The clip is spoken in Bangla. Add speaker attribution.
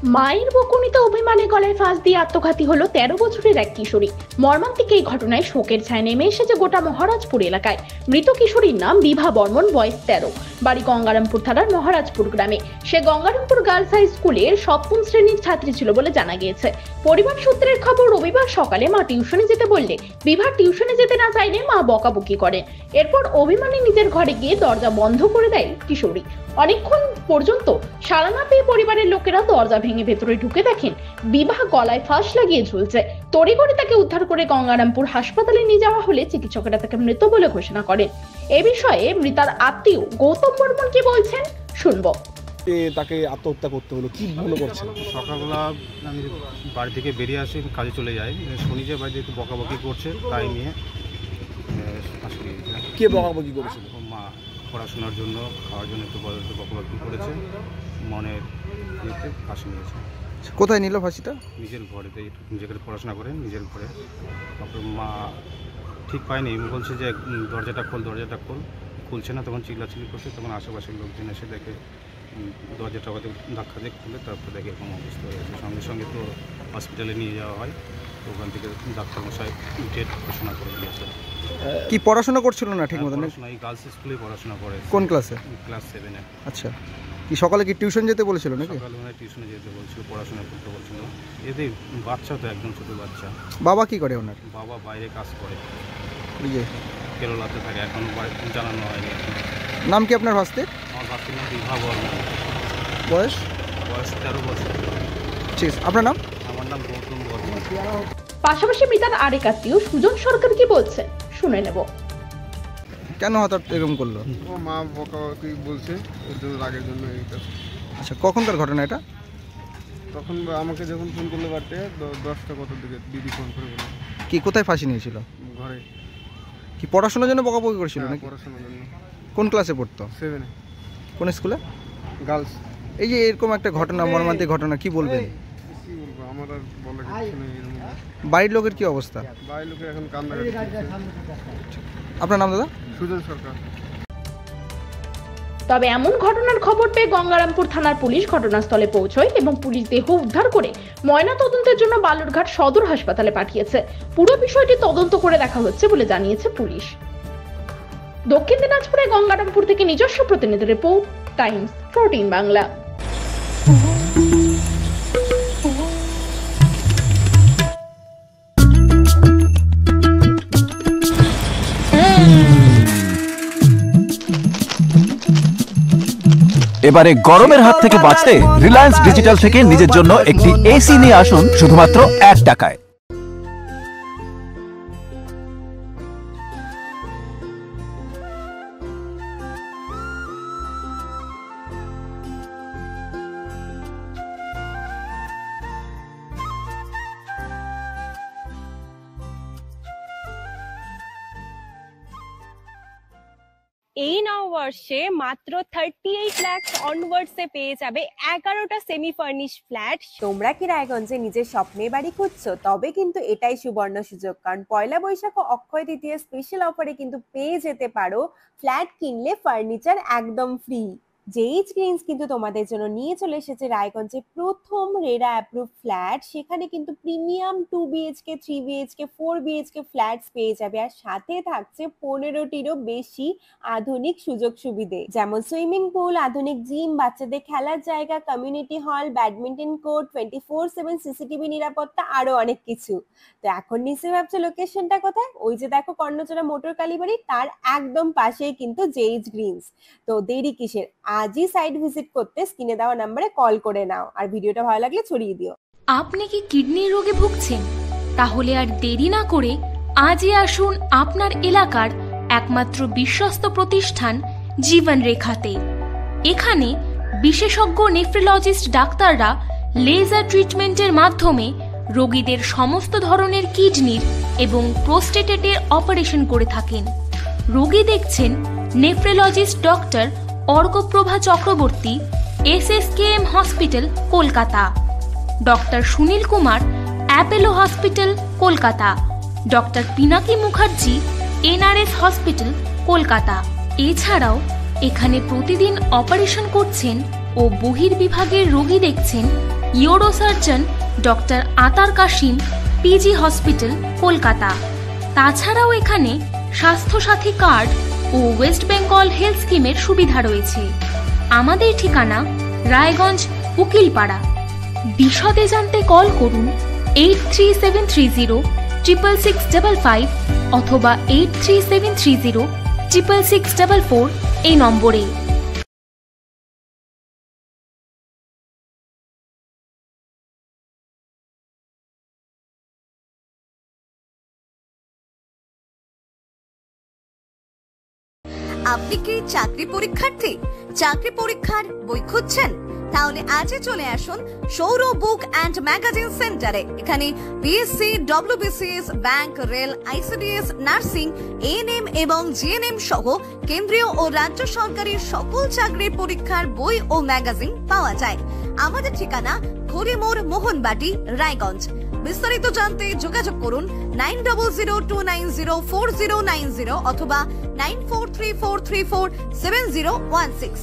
Speaker 1: মায়ের বকুনিতে অভিমানী গলায় ফাঁস দিয়ে আত্মঘাতী হলো 13 বছরের এক কিশোরী। মর্মান্তিক এই ঘটনায় শোকের ছায়া নেমে এসেছে গোটা মহারাজপুর এলাকায়। মৃত কিশোরীর নাম বিভা বর্মন, বয়স 13, বাড়ি গঙ্গারামপুর থানার মহারাজপুর গ্রামে। সে গঙ্গারামপুর গার্লস হাই স্কুলের 7ম শ্রেণীর ছাত্রী ছিল বলে জানা গিয়েছে। পরিবার সূত্রের খবর, রবিবার সকালে মা টিউশনে যেতে বললে বিভা টিউশনে যেতে না চাইলে মা বকাবকি করেন। এরপর অভিমানী নিজের ঘরে গিয়ে দরজা বন্ধ করে দেয় কিশোরী। অনেকক্ষণ পর্যন্ত সাড়া না পেয়ে পরিবারের লোকেরা দরজা ভেঙে ভেতরে ঢুকে দেখেন বিভা গলায় ফাঁস লাগিয়ে ঝুলছে। তড়িঘড়ি তাকে উদ্ধার করে গঙ্গারামপুর হাসপাতালে নিয়ে যাওয়া হলে চিকিৎসকেরা তাকে মৃত বলে ঘোষণা করেন। এ বিষয়ে মৃতার আত্মীয় গৌতম বর্মন কি বলছেন শুনবো।
Speaker 2: তাকে আত্মহত্যা করতে হলো, কি মনে করছেন?
Speaker 3: সকালবেলা আমি বাড়ি থেকে বেরিয়ে আসি, কাজে চলে যাই, শুনি যে বাড়িতে একটু বকাবকি করছে, তাই নিয়ে আসলে
Speaker 2: কে বকাবকি করেছিল?
Speaker 3: মা পড়াশোনার জন্য, খাওয়ার জন্য একটু বকাবকি করেছে, মনের ইয়েতে ফাঁসি নিয়েছে।
Speaker 2: কোথায় নিল ফাঁসিটা?
Speaker 3: নিজের ঘরেতে, যেখানে পড়াশোনা করেন নিজের ঘরে। তারপর মা ঠিক পায়নি, বলছে যে দরজাটা খোল, খুলছে না। তখন চিল্লাচিল্লি করছে, তখন আশেপাশের লোকজন এসে দেখে দরজাটা হয়তো ধাক্কা দিয়ে খুলে, তারপর দেখে এরকম অবস্থা হয়ে গেছে। সঙ্গে সঙ্গে তো হসপিটালে নিয়ে যাওয়া হয়, তো ওখান থেকে ডাক্তারমশাই ডেট ঘোষণা করে দিয়েছে।
Speaker 2: কি পড়াশোনা করছিল না ঠিক মতো?
Speaker 3: এই গার্লস স্কুলে পড়াশোনা করে।
Speaker 2: কোন ক্লাসে?
Speaker 3: ক্লাস 7-এ।
Speaker 2: আচ্ছা, কি সকালে কি টিউশন যেতে বলেছিল নাকি?
Speaker 3: সকালে মানে টিউশনে যেতে বলছিল, পড়াশোনা করতে বলছিল। এতে বাচ্চা তো একদম ছোটো বাচ্চা।
Speaker 2: বাবা কি করে ওনার?
Speaker 3: বাবা বাইরে কাজ করে,
Speaker 2: কেরলাতে
Speaker 3: থাকে, এখন জানানো হয়নি।
Speaker 2: নাম কি আপনার ভাস্তে?
Speaker 3: আমার ভাস্তির নাম বিভা বর্মন,
Speaker 2: বয়স
Speaker 3: 13 বছর।
Speaker 2: ঠিক আছে, আপনার নাম?
Speaker 3: আমার নাম গৌতম বর্মন।
Speaker 1: পাশাপাশি মৃতার আরেক আত্মীয় সুজন সরকার কি বলছে শুনে নেব।
Speaker 2: কেন হঠাৎ এরকম করলো?
Speaker 4: ও মা বকাবকি বলছে, এর জন্য রাগের জন্য এইটা।
Speaker 2: আচ্ছা, কখনকার ঘটনা এটা?
Speaker 4: তখন আমাকে যখন ফোন করলো বাড়িতে 10টা কত দিকে দিদি ফোন করে বলল।
Speaker 2: কি কোথায় ফাঁসি নিয়েছিল?
Speaker 4: ঘরে।
Speaker 2: কি পড়াশোনার জন্য বকাবকি করেছিল নাকি?
Speaker 4: পড়াশোনার জন্য।
Speaker 2: কোন ক্লাসে পড়তো?
Speaker 4: 7-এ।
Speaker 2: কোন স্কুলে?
Speaker 4: গার্লস।
Speaker 2: এই যে এরকম একটা ঘটনা, মর্মান্তিক ঘটনা, কি বলবেন?
Speaker 4: কি বলবো, আমার আর বলার কিছু নেই।
Speaker 2: বাড়ির লোকের কি অবস্থা?
Speaker 4: বাড়ির লোকের এখন কান্নাকাটি করছে।
Speaker 2: আপনার নাম দাদা?
Speaker 4: সুজন সরকার।
Speaker 1: তবে এমন ঘটনার খবর পেয়ে গঙ্গারামপুর থানার পুলিশ ঘটনাস্থলে পৌঁছয় এবং পুলিশ দেহ উদ্ধার করে ময়না তদন্তের জন্য বালুরঘাট সদর হাসপাতালে পাঠিয়েছে। পুরো বিষয়টি তদন্ত করে দেখা হচ্ছে বলে জানিয়েছে পুলিশ। দক্ষিণ দিনাজপুরে গঙ্গারামপুর থেকে নিজস্ব প্রতিনিধি রিপোর্ট, টাইমস 14 বাংলা।
Speaker 5: এবারে গরমের হাত থেকে বাঁচতে রিলায়েন্স ডিজিটাল থেকে নিজের জন্য একটি এসি নিয়ে আসুন শুধুমাত্র 1 টাকায়।
Speaker 6: এই নববর্ষে মাত্র 38 লাখ অনওয়ার্ডসে পেয়ে যাবে 11টা সেমি ফার্নিশ ফ্ল্যাট। তোমরা কি রায়গঞ্জে নিজের স্বপ্নের বাড়ি খুঁজছো? তবে কিন্তু এটাই সুবর্ণ সুযোগ, কারণ পয়লা বৈশাখ ও অক্ষয় তৃতীয়া স্পেশাল অফারে কিন্তু পেয়ে যেতে পারো ফ্ল্যাট কিনলে ফার্নিচার একদম ফ্রি। জেইচ গ্রিনস কিন্তু তোমাদের জন্য নিয়ে চলে এসেছে রায়গঞ্জে প্রথম রেরা অ্যাপ্রুভ ফ্ল্যাট। সেখানে কিন্তু premium 2 BHK, 3 BHK, 4 BHK flats পেয়ে যাবে, আর সাথে থাকছে 15টিরও বেশি আধুনিক সুযোগ সুবিধে, যেমন সুইমিং পুল, আধুনিক জিম, বাচ্চাদের খেলার জায়গা, community hall, badminton court, 24/7 CCTV নিরাপত্তা, আরো অনেক কিছু। তো এখন নিশ্চয়ই ভাবছো লোকেশনটা কোথায়? ওই যে দেখো কর্ণচূড়া মোটর কালীবাড়ি, তার একদম পাশেই কিন্তু জেইচ গ্রিনস। তো দেরি কিসের? আজই সাইট ভিজিট করতে স্ক্রিনে দেওয়া নম্বরে কল করে নাও, আর ভিডিওটা ভালো লাগলে ছড়িয়ে দিও।
Speaker 7: আপনি কি কিডনির রোগে ভুগছেন? তাহলে আর দেরি না করে আজই আসুন আপনার এলাকার একমাত্র বিশ্বস্ত প্রতিষ্ঠান জীবন রেখাতে। এখানে বিশেষজ্ঞ নেফ্রোলজিস্ট ডাক্তাররা লেজার ট্রিটমেন্টের মাধ্যমে রোগীদের সমস্ত ধরনের কিডনির এবং প্রোস্টেটের অপারেশন করে থাকেন। রোগী দেখছেন nephrologist doctor Arkaprava Chakraborty, SSKM hospital, Kolkata; doctor Sunil Kumar, Apollo hospital, Kolkata; doctor Pinaki Mukherjee, NRS hospital, Kolkata. এছাড়াও এখানে প্রতিদিন অপারেশন করছেন ও বহির্বিভাগের রোগী দেখছেন ইউরোসার্জন ডক্টর আতার কাশিম, পিজি হসপিটাল, কলকাতা। তাছাড়াও এখানে স্বাস্থ্যসাথী কার্ড ও ওয়েস্ট বেঙ্গল হেলথ স্কিমের সুবিধা রয়েছে। আমাদের ঠিকানা রায়গঞ্জ, উকিলপাড়া। বিশদে জানতে কল করুন 8373066655 অথবা 8373066644 এই নম্বরে।
Speaker 8: আপনি কি চাকরি পরীক্ষার্থী? চাকরি পরীক্ষার বই খুঁজছেন? তাহলে আজই চলে আসুন সৌর বুক অ্যান্ড ম্যাগাজিন সেন্টারে। এখানে BSc, WBCS, bank, rail, ICDS, nursing, ANM এবং জিএনএম সহ কেন্দ্রীয় ও রাজ্য সরকারি সকল চাকরির পরীক্ষার বই ও ম্যাগাজিন পাওয়া যায়। আমাদের ঠিকানা ঘড়িমোড়, মোহনবাটি, রায়গঞ্জ। বিস্তারিত জানতে যোগাযোগ করুন 9002904090 অথবা 9434347016।